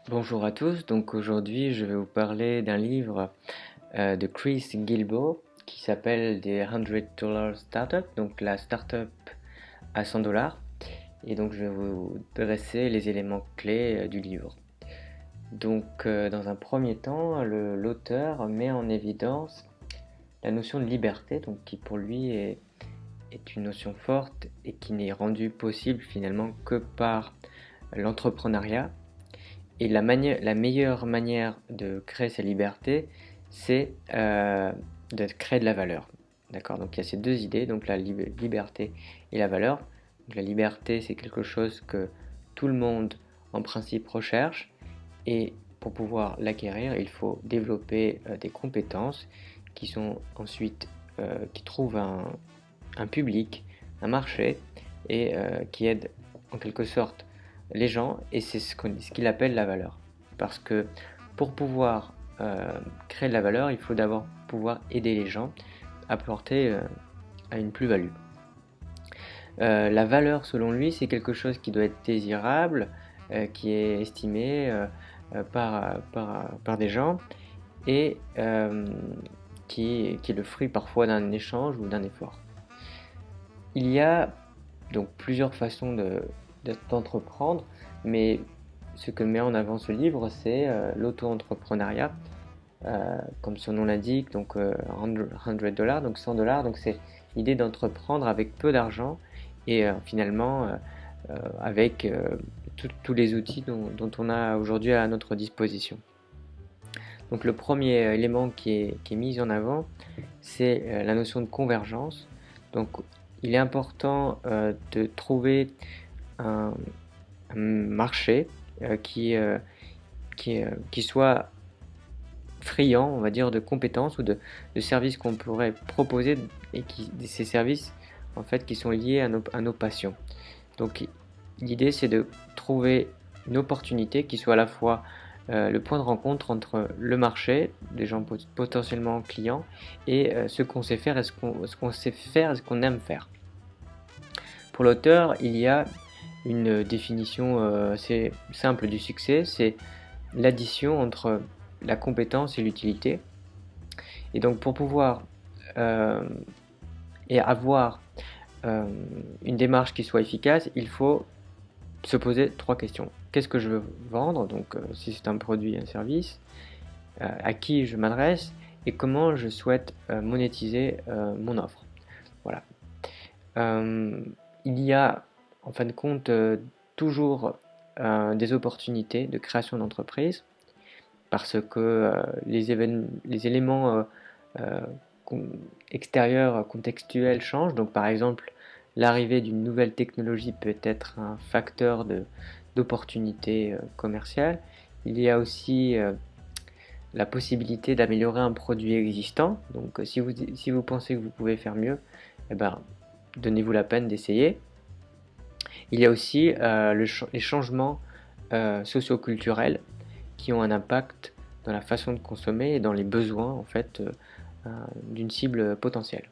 Bonjour à tous, donc aujourd'hui je vais vous parler d'un livre de Chris Guillebeau qui s'appelle The $100 Startup, donc la startup à 100 dollars. Et donc je vais vous dresser les éléments clés du livre. Donc dans un premier temps, l'auteur met en évidence la notion de liberté, donc qui pour lui est une notion forte et qui n'est rendue possible finalement que par l'entrepreneuriat. Et la meilleure manière de créer sa liberté, c'est de créer de la valeur. D'accord? Donc il y a ces deux idées, donc la liberté et la valeur. Donc la liberté, c'est quelque chose que tout le monde, en principe, recherche. Et pour pouvoir l'acquérir, il faut développer des compétences qui sont ensuite, qui trouvent un public, un marché, et qui aident en quelque sorte les gens, et c'est ce qu'il appelle la valeur. Parce que pour pouvoir créer de la valeur, il faut d'abord pouvoir aider les gens, apporter à une plus-value. La valeur, selon lui, c'est quelque chose qui doit être désirable, qui est estimé par des gens, et qui est le fruit parfois d'un échange ou d'un effort. Il y a donc plusieurs façons d'entreprendre, mais ce que met en avant ce livre, c'est l'auto-entrepreneuriat, comme son nom l'indique, donc $100, donc 100 dollars, donc c'est l'idée d'entreprendre avec peu d'argent et finalement avec tous les outils dont on a aujourd'hui à notre disposition. Donc le premier élément qui est mis en avant, c'est la notion de convergence. Donc il est important de trouver un marché qui soit friand, on va dire, de compétences ou de services qu'on pourrait proposer, et ces services en fait qui sont liés à nos passions. Donc l'idée, c'est de trouver une opportunité qui soit à la fois le point de rencontre entre le marché, des gens potentiellement clients, et ce qu'on sait faire et ce qu'on sait faire et ce qu'on aime faire. Pour l'auteur, il y a une définition assez simple du succès, c'est l'addition entre la compétence et l'utilité. Et donc pour pouvoir et avoir une démarche qui soit efficace, il faut se poser trois questions. Qu'est-ce que je veux vendre? Donc si c'est un produit, un service, à qui je m'adresse et comment je souhaite monétiser mon offre. Voilà. Il y a en fin de compte toujours des opportunités de création d'entreprise parce que les éléments euh, extérieurs contextuels changent. Donc par exemple, l'arrivée d'une nouvelle technologie peut être un facteur d'opportunité commerciale. Il y a aussi la possibilité d'améliorer un produit existant. Donc si vous pensez que vous pouvez faire mieux, eh ben, donnez-vous la peine d'essayer. Il y a aussi les changements socio-culturels qui ont un impact dans la façon de consommer et dans les besoins en fait d'une cible potentielle.